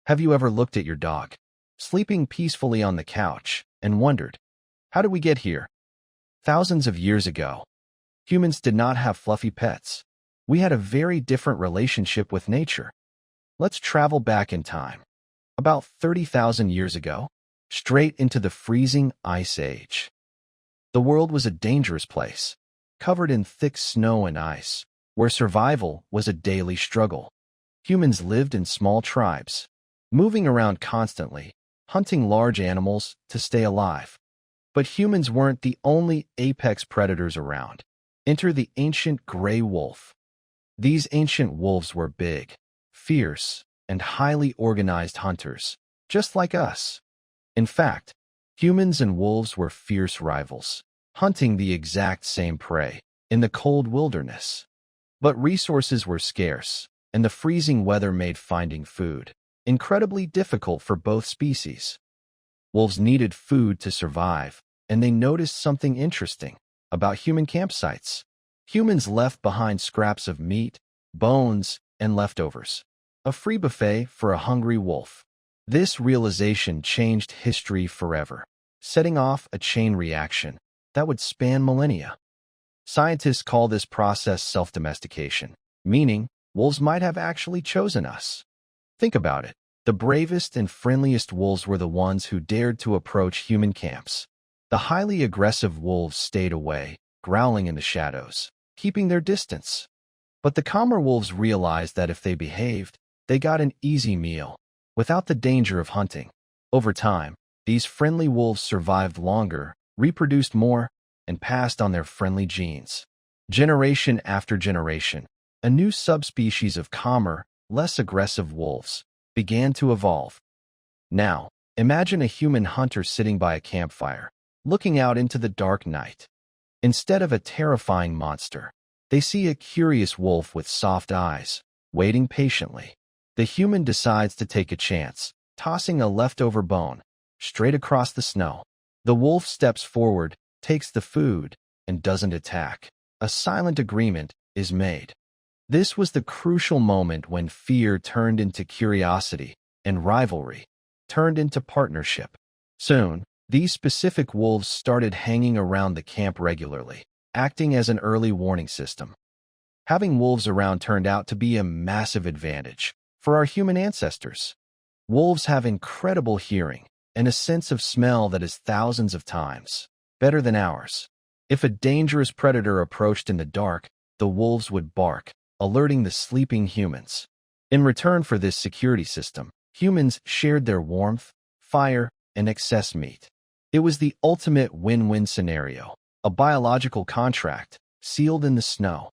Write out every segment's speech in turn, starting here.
Have you ever looked at your dog, sleeping peacefully on the couch, and wondered, how did we get here? Thousands of years ago, humans did not have fluffy pets. We had a very different relationship with nature. Let's travel back in time, about 30,000 years ago, straight into the freezing ice age. The world was a dangerous place, covered in thick snow and ice, where survival was a daily struggle. Humans lived in small tribes, moving around constantly, hunting large animals to stay alive. But humans weren't the only apex predators around. Enter the ancient gray wolf. These ancient wolves were big, fierce, and highly organized hunters, just like us. In fact, humans and wolves were fierce rivals, hunting the exact same prey in the cold wilderness. But resources were scarce, and the freezing weather made finding food incredibly difficult for both species. Wolves needed food to survive, and they noticed something interesting about human campsites. Humans left behind scraps of meat, bones, and leftovers, a free buffet for a hungry wolf. This realization changed history forever, setting off a chain reaction that would span millennia. Scientists call this process self-domestication, meaning wolves might have actually chosen us. Think about it. The bravest and friendliest wolves were the ones who dared to approach human camps. The highly aggressive wolves stayed away, growling in the shadows, keeping their distance. But the calmer wolves realized that if they behaved, they got an easy meal, without the danger of hunting. Over time, these friendly wolves survived longer, reproduced more, and passed on their friendly genes. Generation after generation, a new subspecies of calmer, less aggressive wolves began to evolve. Now, imagine a human hunter sitting by a campfire, looking out into the dark night. Instead of a terrifying monster, they see a curious wolf with soft eyes, waiting patiently. The human decides to take a chance, tossing a leftover bone straight across the snow. The wolf steps forward, takes the food, and doesn't attack. A silent agreement is made. This was the crucial moment when fear turned into curiosity and rivalry turned into partnership. Soon, these specific wolves started hanging around the camp regularly, acting as an early warning system. Having wolves around turned out to be a massive advantage for our human ancestors. Wolves have incredible hearing and a sense of smell that is thousands of times better than ours. If a dangerous predator approached in the dark, the wolves would bark, alerting the sleeping humans. In return for this security system, humans shared their warmth, fire, and excess meat. It was the ultimate win-win scenario, a biological contract sealed in the snow.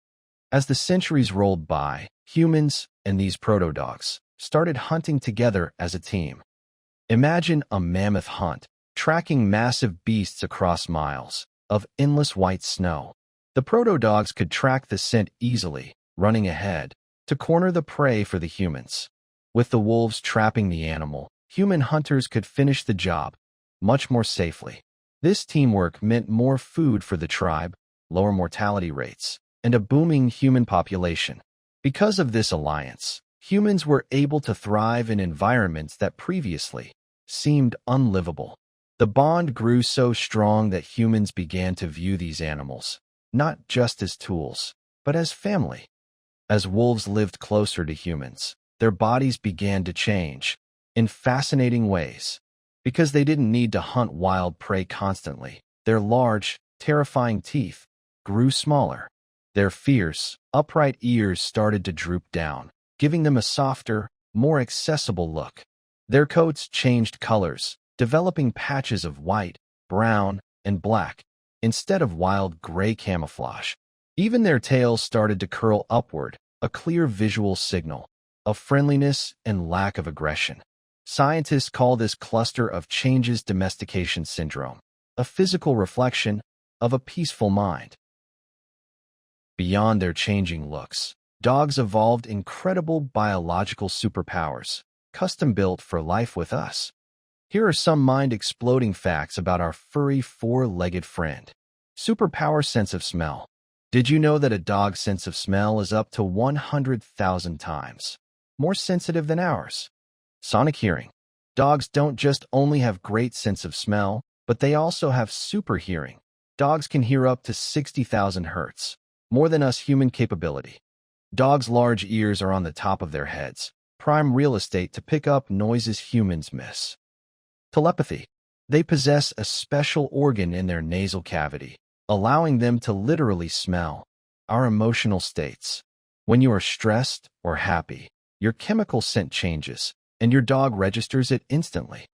As the centuries rolled by, humans and these proto-dogs started hunting together as a team. Imagine a mammoth hunt, tracking massive beasts across miles of endless white snow. The proto-dogs could track the scent easily, running ahead to corner the prey for the humans. With the wolves trapping the animal, human hunters could finish the job much more safely. This teamwork meant more food for the tribe, lower mortality rates, and a booming human population. Because of this alliance, humans were able to thrive in environments that previously seemed unlivable. The bond grew so strong that humans began to view these animals not just as tools, but as family. As wolves lived closer to humans, their bodies began to change in fascinating ways. Because they didn't need to hunt wild prey constantly, their large, terrifying teeth grew smaller. Their fierce, upright ears started to droop down, giving them a softer, more accessible look. Their coats changed colors, developing patches of white, brown, and black, instead of wild gray camouflage. Even their tails started to curl upward, a clear visual signal of friendliness and lack of aggression. Scientists call this cluster of changes domestication syndrome, a physical reflection of a peaceful mind. Beyond their changing looks, dogs evolved incredible biological superpowers, custom-built for life with us. Here are some mind-exploding facts about our furry four-legged friend. Superpower sense of smell. Did you know that a dog's sense of smell is up to 100,000 times more sensitive than ours? Sonic hearing. Dogs don't just only have great sense of smell, but they also have super hearing. Dogs can hear up to 60,000 hertz, more than us human capability. Dogs' large ears are on the top of their heads, prime real estate to pick up noises humans miss. Telepathy. They possess a special organ in their nasal cavity, allowing them to literally smell our emotional states. When you are stressed or happy, your chemical scent changes, and your dog registers it instantly.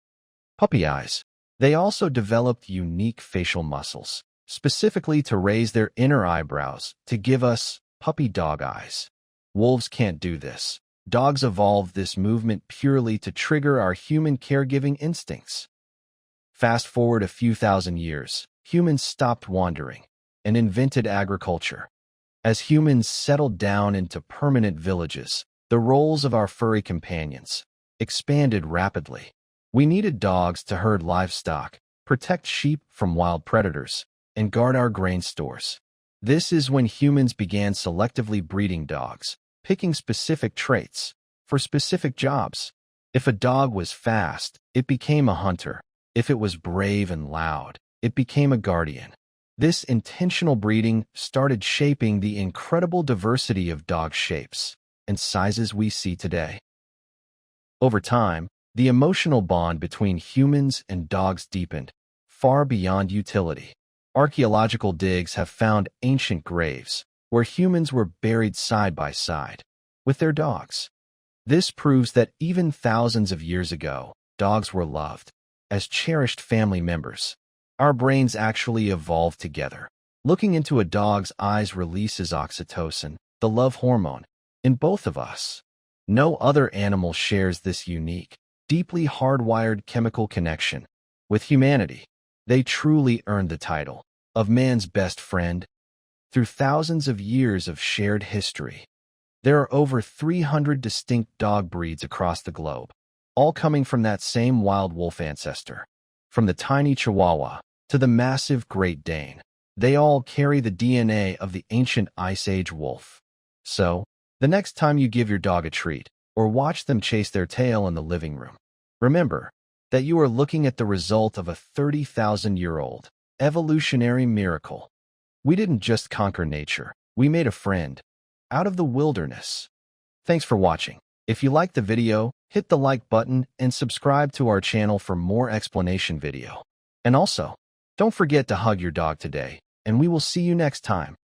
Puppy eyes. They also developed unique facial muscles, specifically to raise their inner eyebrows to give us puppy dog eyes. Wolves can't do this. Dogs evolved this movement purely to trigger our human caregiving instincts. Fast forward a few thousand years, humans stopped wandering and invented agriculture. As humans settled down into permanent villages, the roles of our furry companions expanded rapidly. We needed dogs to herd livestock, protect sheep from wild predators, and guard our grain stores. This is when humans began selectively breeding dogs, picking specific traits for specific jobs. If a dog was fast, it became a hunter. If it was brave and loud, it became a guardian. This intentional breeding started shaping the incredible diversity of dog shapes and sizes we see today. Over time, the emotional bond between humans and dogs deepened, far beyond utility. Archaeological digs have found ancient graves where humans were buried side by side with their dogs. This proves that even thousands of years ago, dogs were loved as cherished family members. Our brains actually evolved together. Looking into a dog's eyes releases oxytocin, the love hormone, in both of us. No other animal shares this unique, deeply hardwired chemical connection with humanity. They truly earned the title of man's best friend. Through thousands of years of shared history, there are over 300 distinct dog breeds across the globe, all coming from that same wild wolf ancestor. From the tiny Chihuahua to the massive Great Dane, they all carry the DNA of the ancient Ice Age wolf. So, the next time you give your dog a treat or watch them chase their tail in the living room, remember that you are looking at the result of a 30,000-year-old evolutionary miracle. We didn't just conquer nature, we made a friend out of the wilderness. Thanks for watching. If you liked the video, hit the like button and subscribe to our channel for more explanation video. And also, don't forget to hug your dog today, and we will see you next time.